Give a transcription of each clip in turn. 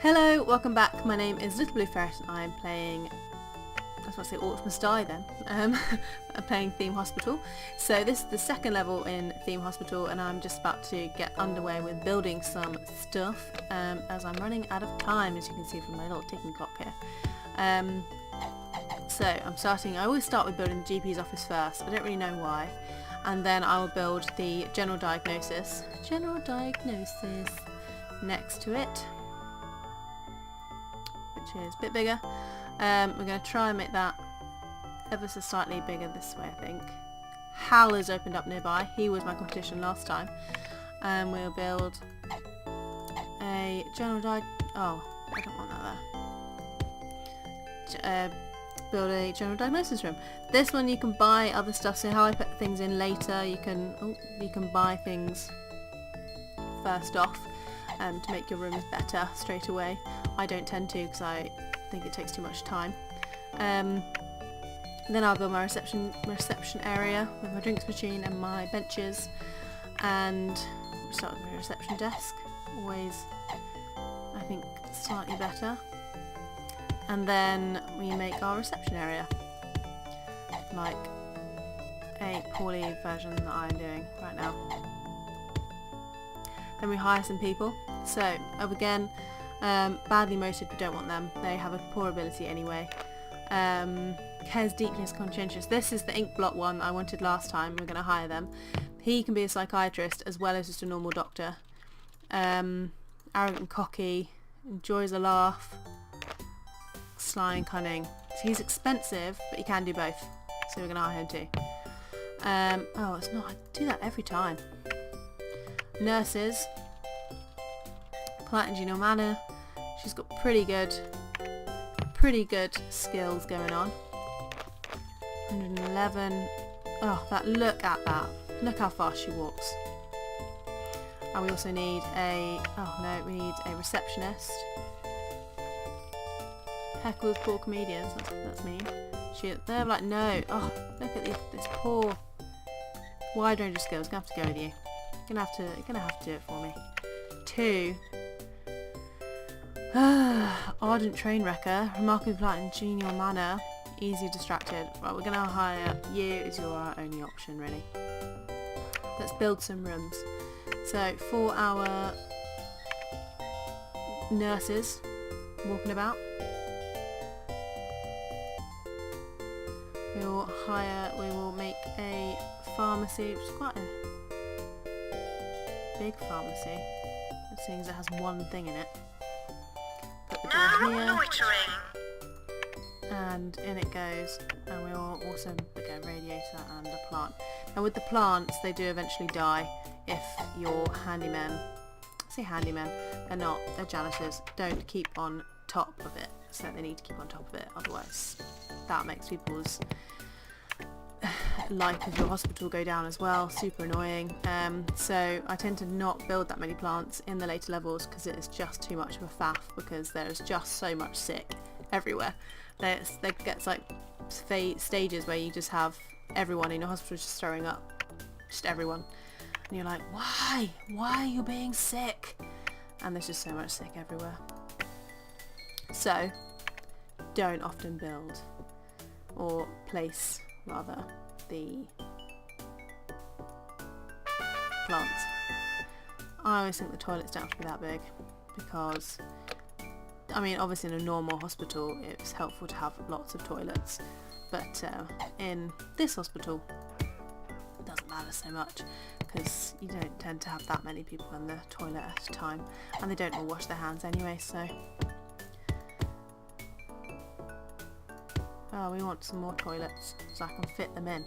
Hello, welcome back. My name is Little Blue Ferret and I'm playing, I was about to say Orcs Must Die then, I'm playing Theme Hospital. So this is the second level in Theme Hospital and I'm just about to get underway with building some stuff as I'm running out of time, as you can see from my little ticking clock here. So I always start with building the GP's office first, I don't really know why, and then I will build the general diagnosis next to it, which is a bit bigger. We're going to try and make that ever so slightly bigger this way, I think. Hal has opened up nearby, he was my competition last time, and we'll build a general oh, I don't want that there. Build a general diagnosis room. This one you can buy other stuff, so how I put things in later, you can buy things first off to make your rooms better straight away. I don't tend to because I think it takes too much time. Then I'll build my reception area with my drinks machine and my benches, and start with my reception desk, always I think slightly better. And then we make our reception area, like a poorly version that I'm doing right now. Then we hire some people. So, again, badly motivated, we don't want them. They have a poor ability anyway. Cares deeply, is conscientious. This is the ink blot one I wanted last time. We're going to hire them. He can be a psychiatrist as well as just a normal doctor. Arrogant and cocky, enjoys a laugh. Sly and cunning. So he's expensive, but he can do both. So we're going to hire him too. Oh, it's not. I do that every time. Nurses. Polite and genial manner. She's got pretty good skills going on. 111. Oh, look at that. Look how fast she walks. And we also need we need a receptionist. Heckle with poor comedians, that's mean. They're like, no, oh, look at this poor wide range of skills. Gonna have to go with you. You're gonna have to do it for me. 2. Ardent train wrecker, remarkably polite and genial manner, easy distracted. Right, we're gonna hire you as your only option, really. Let's build some rooms. So for our nurses walking about, we will make a pharmacy, which is quite a big pharmacy, seeing as it has one thing in it. Put the door here, and in it goes, and we will also get a radiator and a plant. Now with the plants, they do eventually die if your handymen, I say handymen, they're not, they're janitors, don't keep on top of it, so they need to keep on top of it, otherwise that makes people's life of your hospital go down as well. Super annoying. So I tend to not build that many plants in the later levels because it is just too much of a faff, because there is just so much sick everywhere. There gets like stages where you just have everyone in your hospital just throwing up, just everyone, and you're like, why are you being sick? And there's just so much sick everywhere. So don't often build or place rather the plants. I always think the toilets don't have to be that big, because I mean obviously in a normal hospital it's helpful to have lots of toilets, but in this hospital it doesn't matter so much because you don't tend to have that many people in the toilet at a time, and they don't all wash their hands anyway, so oh, we want some more toilets so I can fit them in.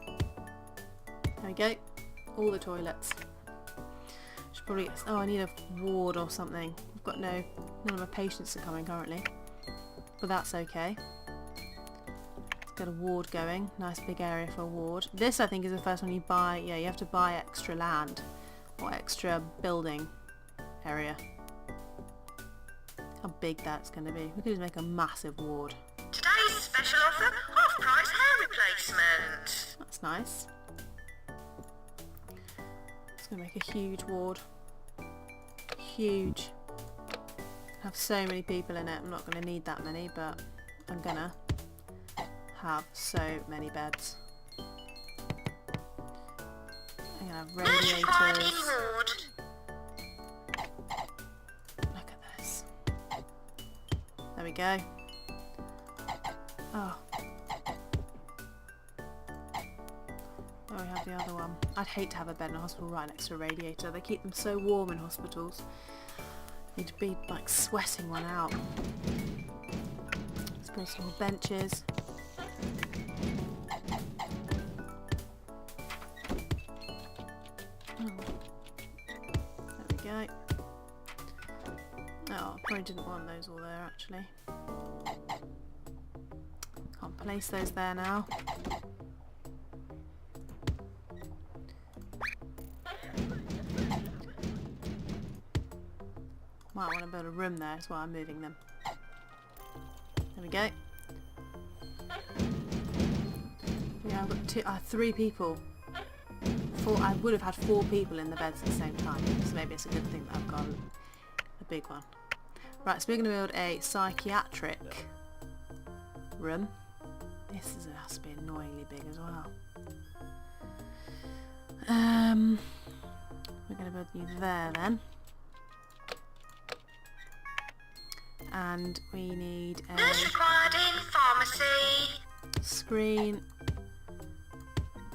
There we go, all the toilets. Should probably, oh, I need a ward or something. I've got none of my patients are coming currently, but that's okay. Let's get a ward going. Nice big area for a ward. This I think is the first one you buy. Yeah, you have to buy extra land or extra building area. How big that's going to be. We could just make a massive ward. Today's special offer, half-price hair replacement. That's nice. It's going to make a huge ward. huge. Have so many people in it. I'm not going to need that many, but I'm going to have so many beds. I'm going to have radiators. Look at this. There we go. Oh. Oh, we have the other one. I'd hate to have a bed in a hospital right next to a radiator. They keep them so warm in hospitals. You'd be like sweating one out. Let's put some more benches. Oh. There we go. Oh, I probably didn't want those all there actually. Can't place those there now. Might want to build a room there, that's why I'm moving them. There we go. Yeah, I've got 3 people. I would have had 4 people in the beds at the same time, so maybe it's a good thing that I've got a big one. Right, so we're going to build a psychiatric room. This has to be annoyingly big as well. We're going to build you there then. And we need a nurse required in pharmacy. Screen.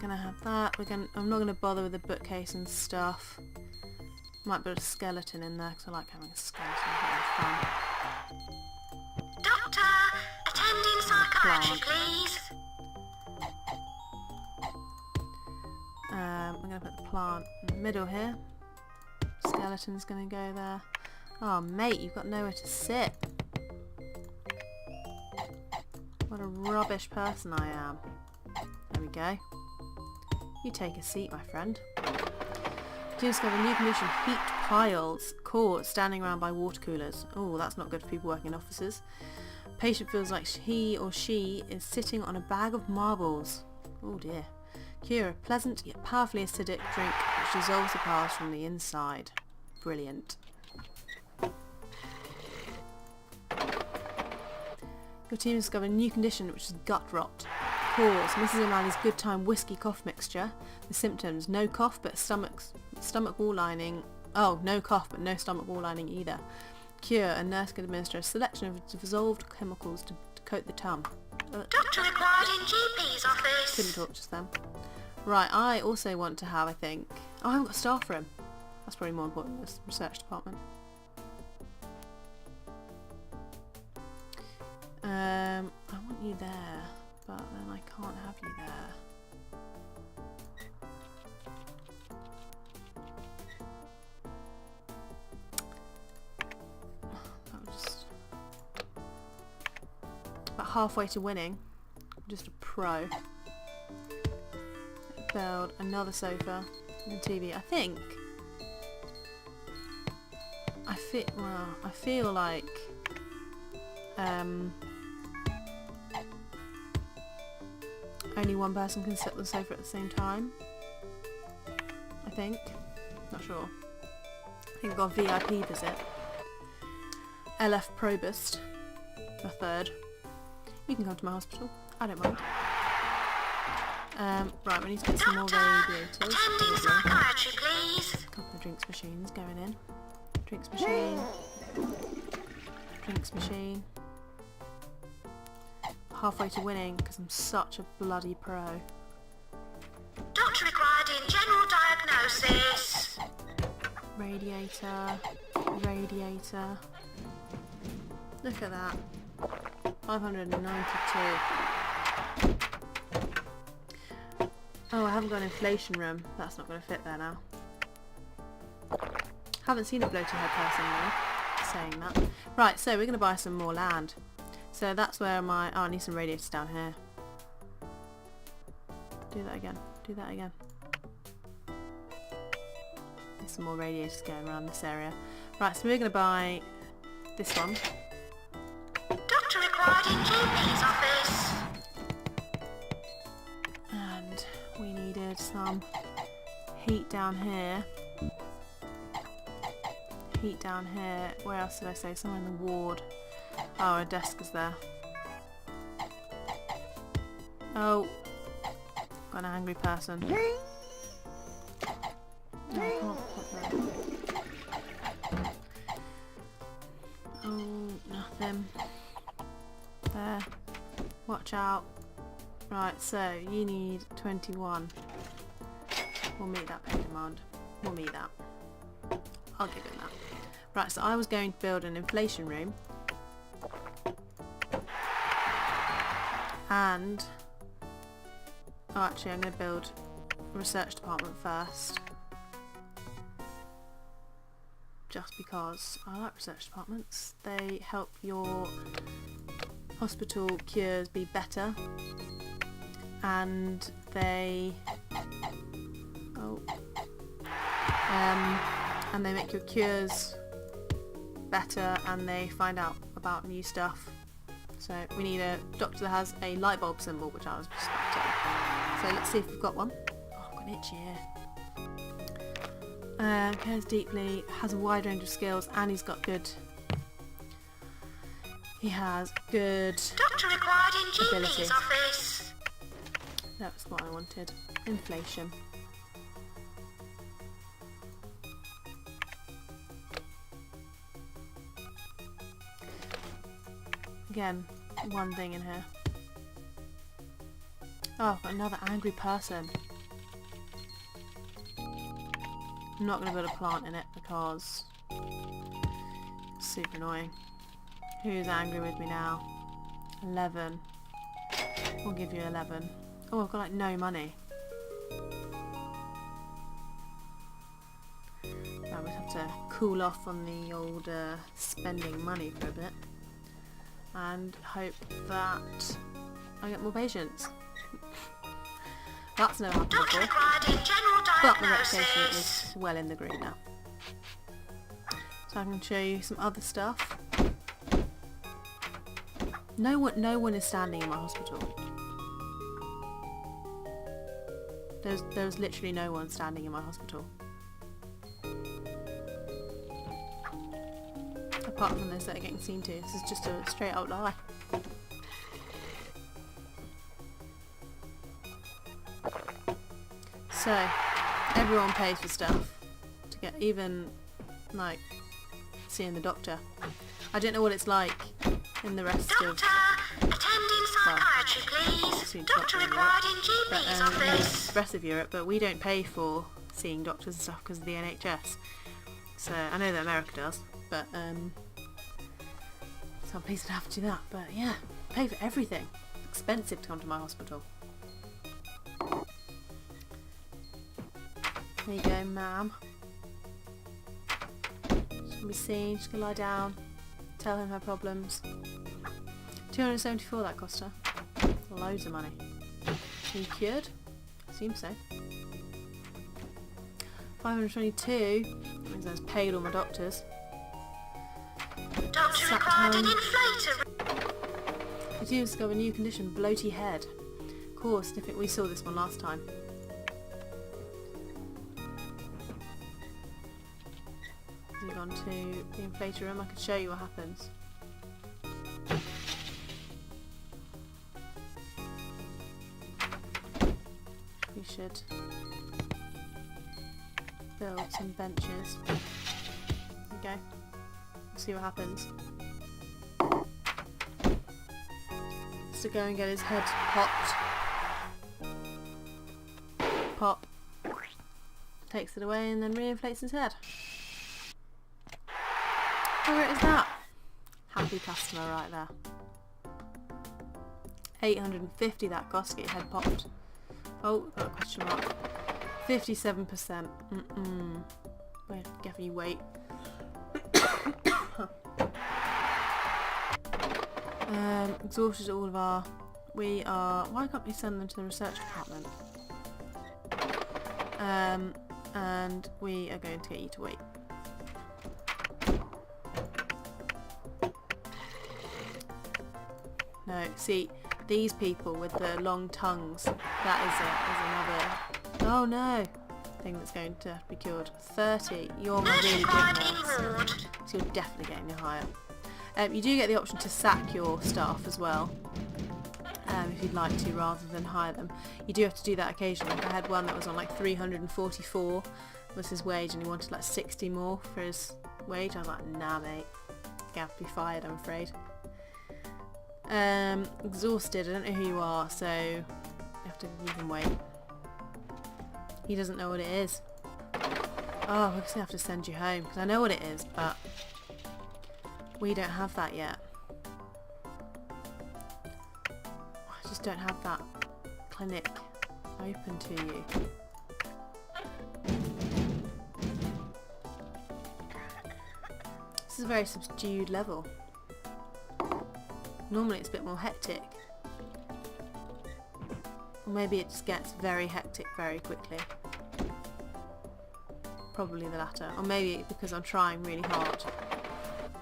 Gonna have that. I'm not gonna bother with the bookcase and stuff. Might put a skeleton in there because I like having a skeleton. It's fun. Doctor, attending psychiatry, please. I'm gonna put the plant in the middle here. Skeleton's gonna go there. Oh mate, you've got nowhere to sit. What a rubbish person I am. There we go. You take a seat, my friend. Do discover a new condition, heat piles, caught standing around by water coolers. Oh, that's not good for people working in offices. Patient feels like he or she is sitting on a bag of marbles. Oh dear. Cure, a pleasant yet powerfully acidic drink which dissolves the piles from the inside. Brilliant. Your team discovered a new condition which is gut rot. Cause Mrs. O'Malley's good time whiskey cough mixture. The symptoms: no cough but stomach wall lining. Oh, no cough but no stomach wall lining either. Cure: a nurse can administer a selection of dissolved chemicals to coat the tongue. Doctor required in GP's office. Couldn't talk just then. Right, I also want to have, I think... Oh, I haven't got a staff room. That's probably more important than this research department. I want you there, but then I can't have you there. That was just about halfway to winning. I'm just a pro. Build another sofa and TV. I think. I feel like. Only one person can sit on the sofa at the same time. I think. Not sure. I think I've got a VIP visit. LF Probust, the third. You can come to my hospital. I don't mind. Right, we need to get some more radiators. Attending psychiatry, please. A couple of drinks machines going in. Drinks machine. Drinks machine. Halfway to winning because I'm such a bloody pro. Doctor required in general diagnosis. Radiator. Radiator. Look at that. 592. Oh, I haven't got an inflation room. That's not going to fit there now. Haven't seen a bloated head person though, saying that. Right, so we're going to buy some more land. So that's where my... Oh, I need some radiators down here. Do that again. Do that again. There's some more radiators going around this area. Right, so we're going to buy this one. Doctor required in GP's office. And we needed some heat down here. heat down here. Where else did I say? Somewhere in the ward. Oh, a desk is there. Oh, got an angry person. No, I can't put that. Oh, nothing. There. Watch out. Right, so you need 21. We'll meet that pay demand. We'll meet that. I'll give him that. Right, so I was going to build an inflation room. And... oh, actually I'm going to build a research department first. Just because I like research departments. They help your hospital cures be better. And they... oh... and they make your cures better, and they find out about new stuff. So we need a doctor that has a light bulb symbol, which I was just about to. So let's see if we've got one. Oh, I've got an itchy ear. Cares deeply, has a wide range of skills, and he's got good... he has good... Doctor required in ability. GP's office. That's what I wanted. Inflation. Again, one thing in here. Oh, I've got another angry person. I'm not going to build a plant in it because it's super annoying. Who's angry with me now? 11. We'll give you 11. Oh, I've got like no money. I would have to cool off on the old spending money for a bit. And hope that I get more patients. That's never happened Doctor before. required in general But the reputation diagnosis. is well in the green now. So I can show you some other stuff. No one is standing in my hospital. There's literally no one standing in my hospital. Apart from those that are getting seen to. This is just a straight out lie. So, everyone pays for stuff to get even, like, seeing the doctor. I don't know what it's like in the rest of... Doctor, attending psychiatry, please. Doctor required in GP's office. the rest of Europe, but we don't pay for seeing doctors and stuff because of the NHS. So, I know that America does, but, so I'm pleased to have to do that. But yeah, pay for everything. It's expensive to come to my hospital. There you go, ma'am. She's gonna be seen, she's gonna lie down, tell him her problems. 274 that cost her. Loads of money. She cured? Seems so. 522, that means I was paid all my doctors. Doctor Sacked required an home. inflator. We do discover a new condition, bloaty head. Of course, I think we saw this one last time. Move on to the inflator room. I can show you what happens. We should build some benches. There we go. See what happens. Has to go and get his head popped. Pop. Takes it away and then re-inflates his head. How great is that? Happy customer right there. 850 that cost to get your head popped. Oh, got a question mark. 57%. Wait, give you wait. Exhausted all of our... We are... Why can't we send them to the research department? And we are going to get you to wait. No, see, these people with the long tongues, that is another... Oh no! thing that's going to have to be cured. 30. You're my really good nurse. So you're definitely getting your higher. You do get the option to sack your staff as well. If you'd like to, rather than hire them. You do have to do that occasionally. I had one that was on like 344 was his wage, and he wanted like 60 more for his wage. I was like, nah mate, you have to be fired, I'm afraid. Exhausted, I don't know who you are, so you can wait. He doesn't know what it is. Oh, we're gonna have to send you home, because I know what it is, but we don't have that yet. I just don't have that clinic open to you. This is a very subdued level. Normally it's a bit more hectic. Or maybe it just gets very hectic very quickly. Probably the latter. Or maybe because I'm trying really hard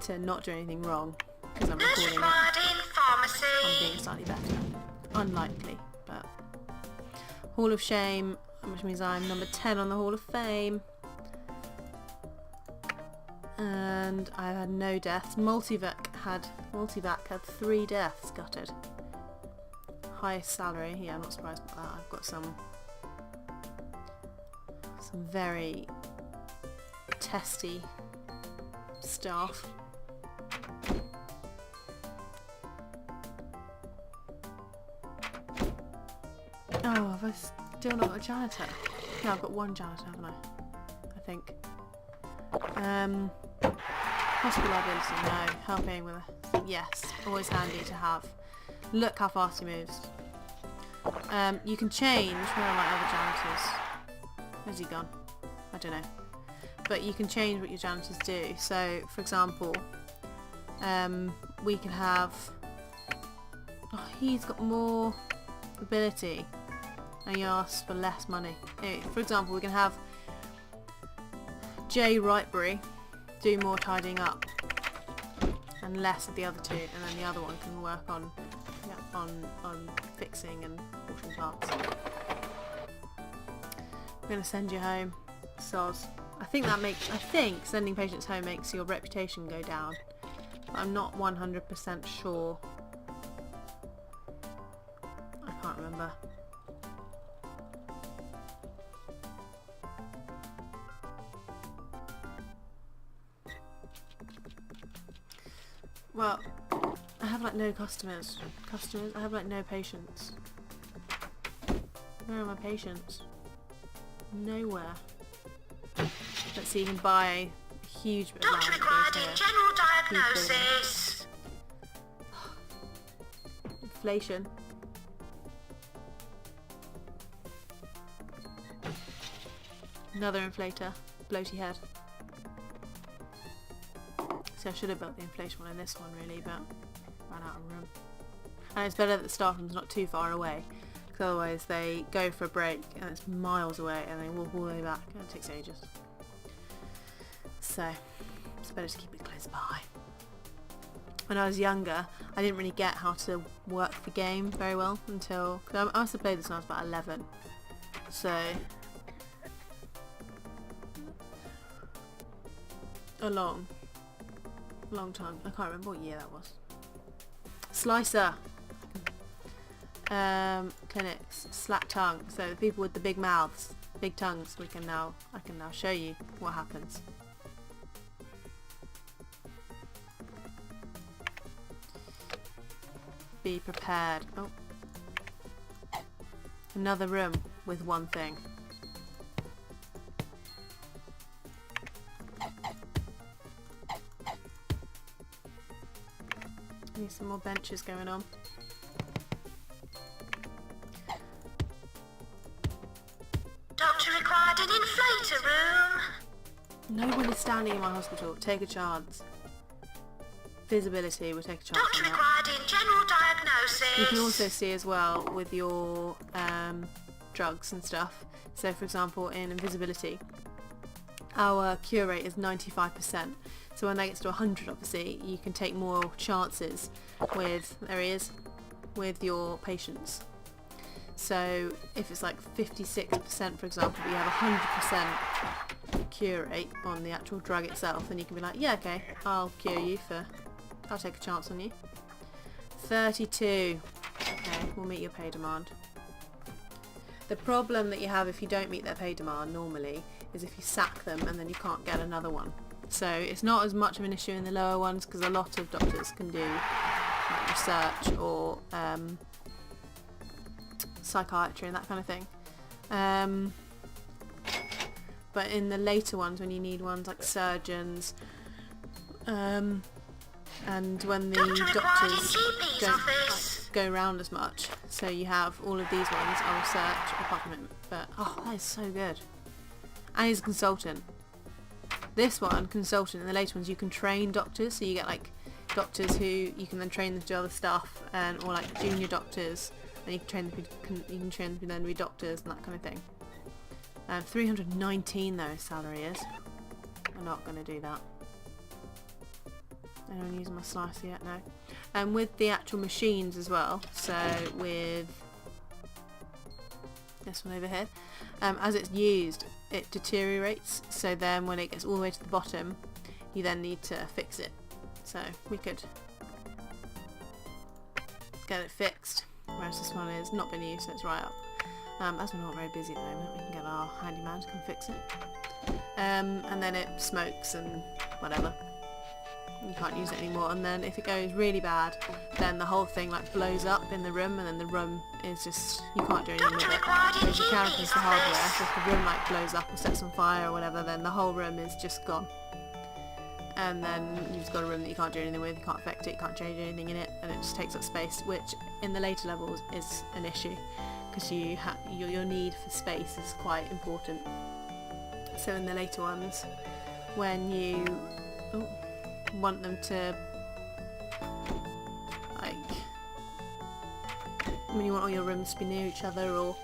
to not do anything wrong because I'm recording it. I'm being slightly better. Unlikely, but... Hall of Shame, which means I'm number 10 on the Hall of Fame. And I've had no deaths. Multivac had 3 deaths gutted. Highest salary, yeah, I'm not surprised about that. I've got some very testy staff. Oh, have I still not got a janitor? No, I've got one janitor, haven't I think. Hospital liability, no. Helping with a... Yes, always handy to have. Look how fast he moves. You can change one of my other janitors. Where's he gone? I don't know. But you can change what your janitors do. So, for example, we can have... Oh, he's got more ability. And he asks for less money. Anyway, for example, we can have Jay Rightbury do more tidying up and less of the other two, and then the other one can work on fixing and washing parts. I'm gonna send you home, soz. I think sending patients home makes your reputation go down, but I'm not 100% sure. I can't remember. Well, I have like no customers. I have like no patients. Where are my patients? Nowhere. Let's see, you can buy a huge bit of land. Doctor required in general diagnosis. Inflation. Another inflator. Bloaty head. So I should have built the inflation one in this one really, but ran out of room. And it's better that the staff room's not too far away, because otherwise they go for a break and it's miles away and they walk all the way back and it takes ages. So it's better to keep it close by. When I was younger, I didn't really get how to work the game very well until... Cause I must have played this when I was about 11. So... a long time. I can't remember what year that was. Slicer. Clinics. Slack tongue. So the people with the big mouths, big tongues, I can now show you what happens. Be prepared. Oh. Another room with one thing. Need some more benches going on. Doctor required an inflator room. No one is standing in my hospital. Take a chance. Visibility, we'll take a chance Doctor on that. required in general diagnosis. You can also see as well with your drugs and stuff. So for example, in invisibility, our cure rate is 95%. So when that gets to 100, obviously, you can take more chances with, there he is, with your patients. So if it's like 56% for example, but you have 100% cure rate on the actual drug itself, then you can be like, yeah, okay, I'll cure you I'll take a chance on you. 32. Okay, we'll meet your pay demand. The problem that you have if you don't meet their pay demand normally is if you sack them and then you can't get another one. So it's not as much of an issue in the lower ones because a lot of doctors can do like research or psychiatry and that kind of thing. But in the later ones, when you need ones like surgeons, and when the doctors don't go around as much, so you have all of these ones are research apart from it. But oh, that is so good. And he's a consultant. This one, consultant, and the later ones you can train doctors, so you get like doctors who you can then train them to do other stuff, and or like junior doctors, and you can train them to then be doctors and that kind of thing. 319 though salary is. I'm not going to do that. I don't use my slicer yet now. And with the actual machines as well, so with this one over here, as it's used it deteriorates, so then when it gets all the way to the bottom you then need to fix it. So we could get it fixed, whereas this one is not been used, so it's right up. As we're not very busy at the moment, we can get our handyman to come fix it. And then it smokes and whatever. You can't use it anymore, and then if it goes really bad then the whole thing like blows up in the room, and then the room is just, you can't do anything with it. Whereas you can replace the hardware, so if the room like blows up or sets on fire or whatever, then the whole room is just gone. And then you've just got a room that you can't do anything with, you can't affect it, you can't change anything in it, and it just takes up space, which in the later levels is an issue because your need for space is quite important. So in the later ones, when you want them to, like, when you want all your rooms to be near each other, or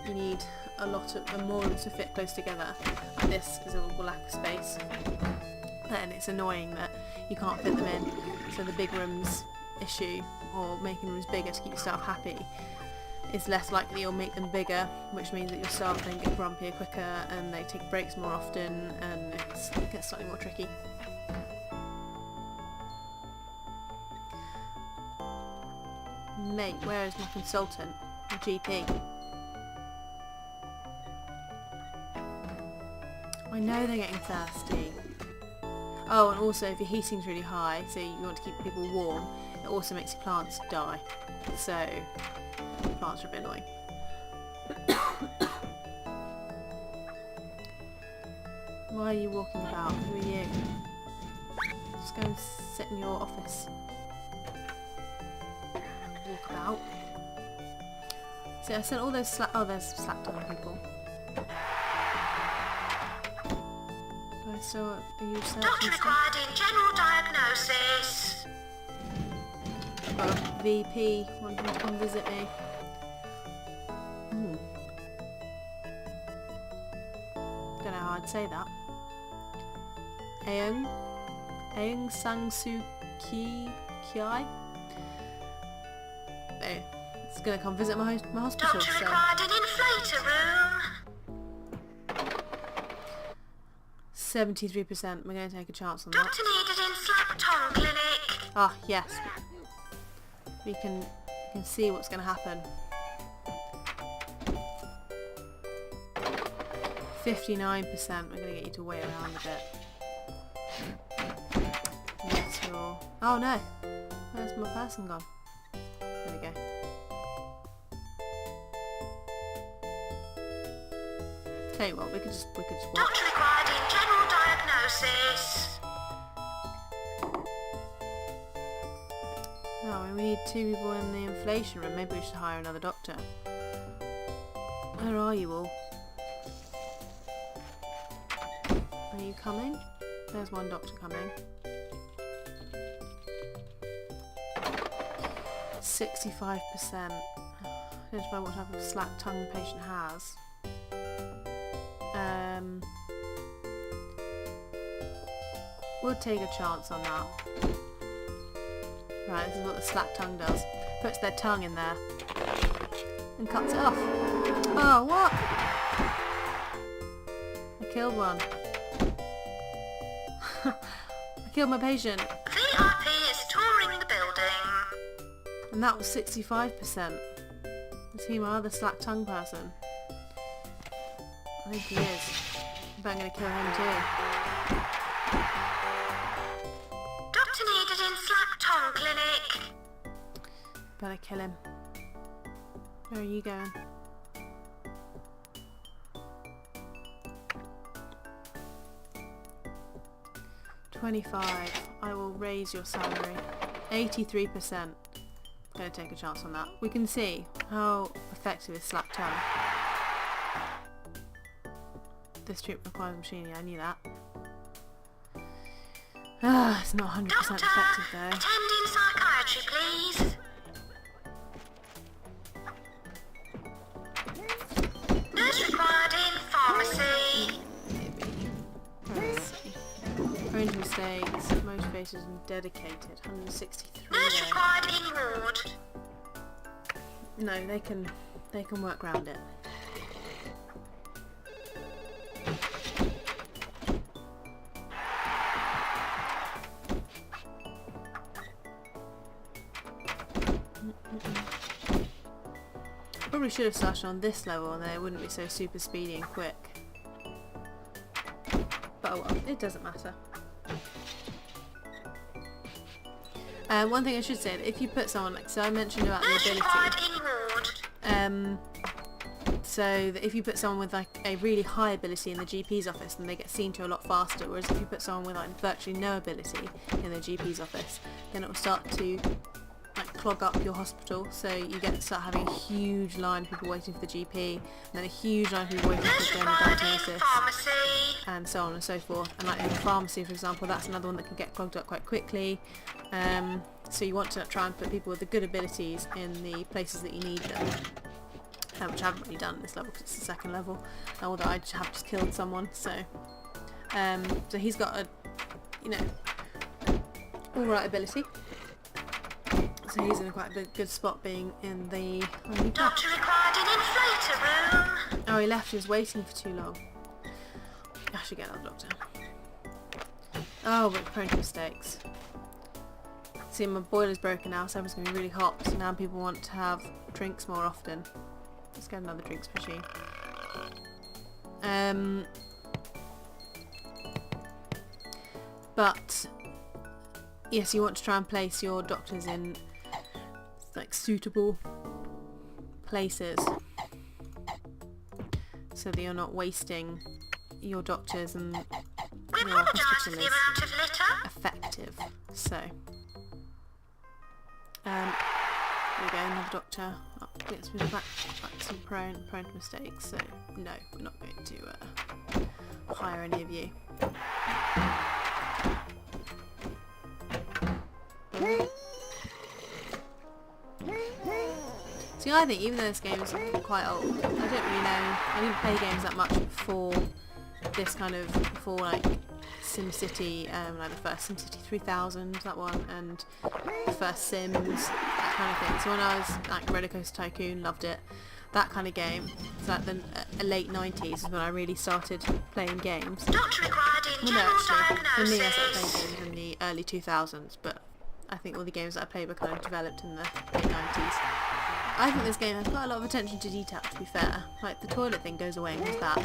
you need a lot of more rooms to fit close together, like this is a lack of space, then it's annoying that you can't fit them in. So the big rooms issue, or making rooms bigger to keep your staff happy, is less likely you'll make them bigger, which means that your staff then get grumpier quicker and they take breaks more often, and it gets slightly more tricky. Mate, where is my consultant? My GP? I know they're getting thirsty. Oh, and also if your heating's really high, so you want to keep people warm, it also makes your plants die. So, plants are a bit annoying. Why are you walking about? Who are you? Just go and sit in your office. Walk about. See, I sent all those there's slack tongue people. So, are you searching? Doctor required in general diagnosis. Got a VP wanting to come visit me. Don't know how I'd say that. Aung San Suu Kyi. It's gonna come visit my hospital. Doctor required an inflator room. 73%. We're going to take a chance on that. Doctor needed in Slack Tongue Clinic. Ah, yes. We can see what's going to happen. 59%. We're going to get you to wait around a bit. Yes, you're... Oh no! Where's my person gone? There we go. Tell you what, we could just watch. Doctor required in general diagnosis. Oh, we need 2 people in the inflation room. Maybe we should hire another doctor. Where are you all? Are you coming? There's one doctor coming. 65%. Judged by what type of slack tongue the patient has. We'll take a chance on that. Right, this is what the slack tongue does. Puts their tongue in there. and cuts it off. Oh, what? I killed one. I killed my patient. VIP is touring the building. And that was 65%. Is he my other slack tongue person? I think he is. But I'm going to kill him too. Doctor needed in slack tongue clinic. Better kill him. Where are you going? $25. I will raise your salary. 83%. Gonna take a chance on that. We can see how effective is slack tongue. This treatment requires machinery. I knew that. Ah, it's not 100% effective though. Attend in psychiatry, please. Nurse required in pharmacy. Let's see. Range of mistakes, motivated and dedicated. 163 Nurse there. required in ward. No, they can work around it. Probably should have started on this level and then it wouldn't be so super speedy and quick. But oh well, it doesn't matter. One thing I should say, that if you put someone, like, so I mentioned about the Nurse required ability, in ward. so that if you put someone with like a really high ability in the GP's office, then they get seen to a lot faster, whereas if you put someone with like virtually no ability in the GP's office, then it will start to like clog up your hospital, so you start having a huge line of people waiting for the GP, and then a huge line of people waiting Nurse for the required in diagnosis, pharmacy. and so on and so forth. And like in the pharmacy, for example, that's another one that can get clogged up quite quickly. So you want to try and put people with the good abilities in the places that you need them, which I haven't really done in this level because it's the second level, although I have just killed someone. So he's got a, alright ability. So he's in quite a good spot being in the... Doctor required in inflator room. Oh, he left. He was waiting for too long. I should get another doctor. Oh, we're prone to mistakes. See, my boiler's broken now, so it's going to be really hot. So now people want to have drinks more often. Let's get another drinks machine. But yes, you want to try and place your doctors in like suitable places, so that you're not wasting your doctors and We your apologise for hospital the is amount of litter. effective. So there we go, another doctor. Oh, gets me back to prone to mistakes. So no, we're not going to hire any of you. See, I think even though this game is quite old, I don't really know. I didn't play games that much before this before like SimCity, like the first SimCity 3000, that one, and the first Sims, that kind of thing. So when I was like Roller Coaster Tycoon, loved it. That kind of game. So like the late 90s is when I really started playing games. Doctor required in Well, no, general actually, for me I diagnosis. started playing games in the early 2000s, but I think all the games that I played were kind of developed in the late 90s. I think this game has quite a lot of attention to detail, to be fair. Like, the toilet thing goes away and what's that?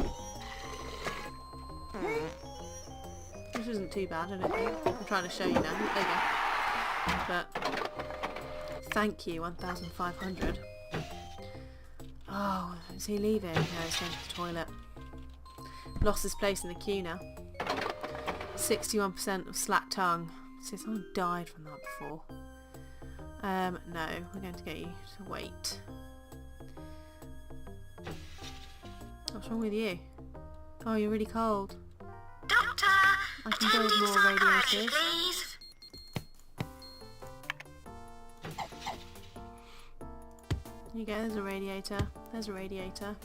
Which isn't too bad, I don't think. I'm trying to show you now. There you go. But, thank you, 1,500. Oh, is he leaving? No, he's going to the toilet. Lost his place in the queue now. 61% of slack tongue. See, someone died from that before. No, we're going to get you to wait. What's wrong with you? Oh, you're really cold. Doctor, I can attend build in more psychiatry, radiators. please. Here you go, there's a radiator. There's a radiator.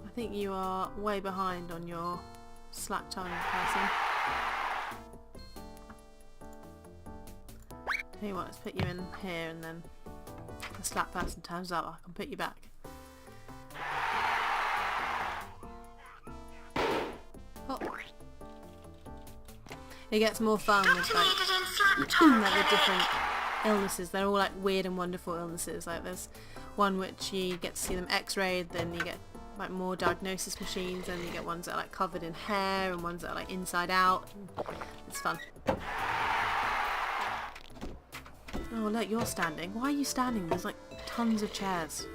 I think you are way behind on your slack tongue person. Tell you what, let's put you in here, and then if the slap person turns up, I can put you back. Oh. It gets more fun with like the different illnesses. They're all like weird and wonderful illnesses. Like there's one which you get to see them x-rayed, then you get like more diagnosis machines, and you get ones that are like covered in hair and ones that are like inside out. It's fun. Oh look, you're standing. Why are you standing? There's like tons of chairs.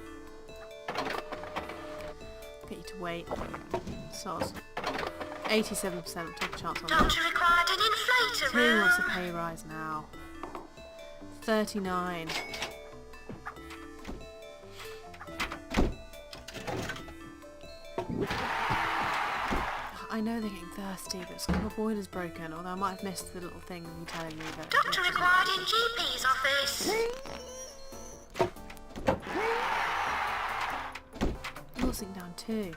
Get you to wait. Soz. 87%, take a chance on that. Doctor required an inflator Who room. wants a pay rise now? 39. I know they're getting thirsty, but it's 'cause my boiler's broken, although I might have missed the little thing of you telling me that. Doctor required in GP's office. You're sitting down too.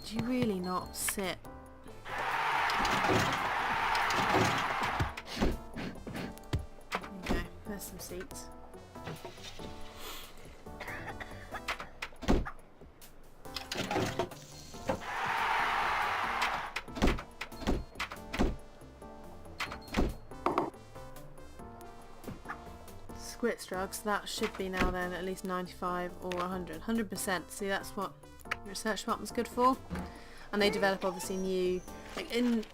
Do you really not sit? Okay, there's some seats. Squits drugs, that should be now then at least 95 or 100. 100%. See, that's what your research department's good for. And they develop obviously new, like it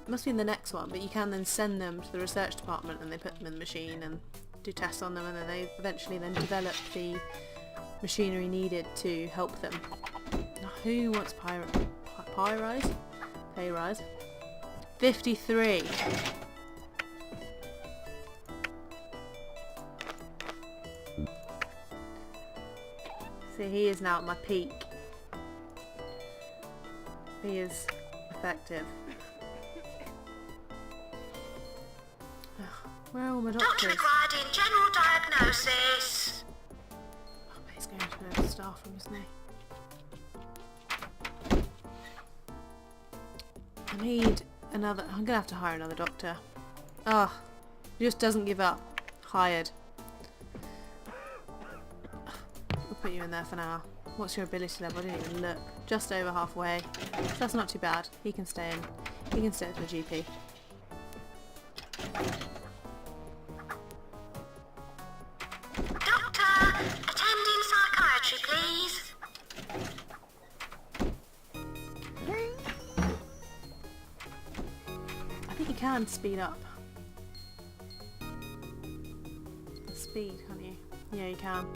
must be in the next one, but you can then send them to the research department and they put them in the machine and do tests on them, and then they eventually then develop the machinery needed to help them. Now, who wants pay rise? Pay rise? 53. See, he is now at my peak. He is effective. Ugh, where are all my Doctor doctors? required in general diagnosis. I bet he's going to the staff room, isn't he? I need another... I'm going to have to hire another doctor. Ah, he just doesn't give up. Hired. We'll put you in there for now. What's your ability level? I didn't even look. Just over halfway. So that's not too bad. He can stay in. He can stay as my GP. Doctor, attending psychiatry, please. I think you can speed up the speed, can't you? Yeah, you can.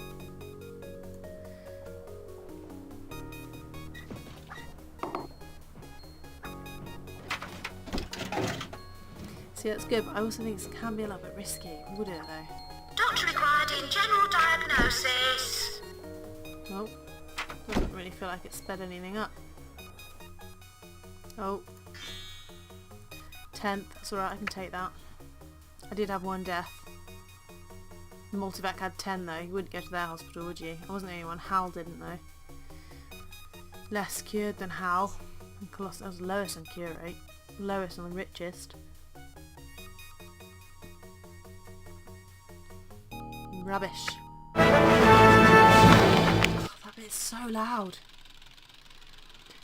See, that's good, but I also think it can be a little bit risky, would it though? Doctor required in general diagnosis. Oh, doesn't really feel like it sped anything up. Oh. 10th, that's alright, I can take that. I did have one death. Multivac had 10 though, you wouldn't go to their hospital, would you? I wasn't the only one. Hal didn't though. Less cured than Hal. And Colossus was lowest on cure rate. Lowest on the richest. Rubbish. Oh, that bit is so loud.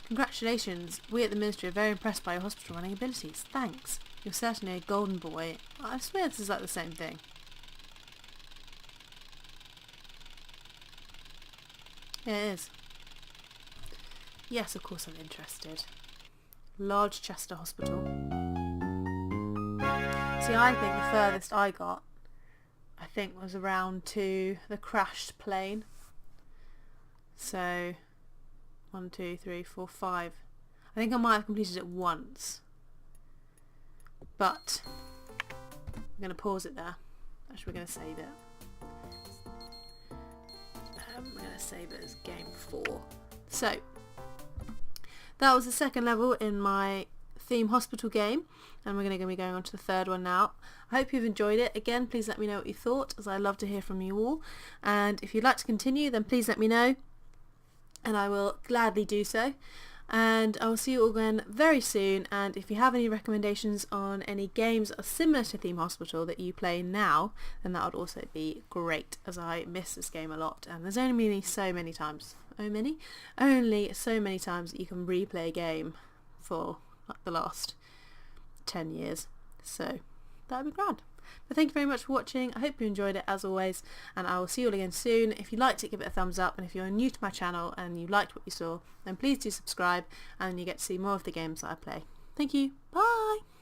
Congratulations, we at the Ministry are very impressed by your hospital running abilities. Thanks. You're certainly a golden boy. I swear this is like the same thing. Yeah, it is. Yes, of course I'm interested. Large Chester Hospital. See, I think the furthest I got, I think, was around to the crashed plane. So, 1, 2, 3, 4, 5. I think I might have completed it once. But, I'm going to pause it there. Actually, we're going to save it. We're going to save it as game 4. So, that was the second level in my theme hospital game, and we're going to be going on to the third one now. I hope you've enjoyed it. Again, please let me know what you thought, as I love to hear from you all, and if you'd like to continue, then please let me know and I will gladly do so. and I will see you all again very soon. And if you have any recommendations on any games similar to Theme Hospital that you play now, then that would also be great, as I miss this game a lot, and there's only so many times only so many times that you can replay a game for like the last 10 years, so that would be grand. But thank you very much for watching. I hope you enjoyed it as always, and I will see you all again soon. If you liked it, give it a thumbs up, and if you're new to my channel and you liked what you saw, then please do subscribe, and you get to see more of the games that I play. Thank you. Bye!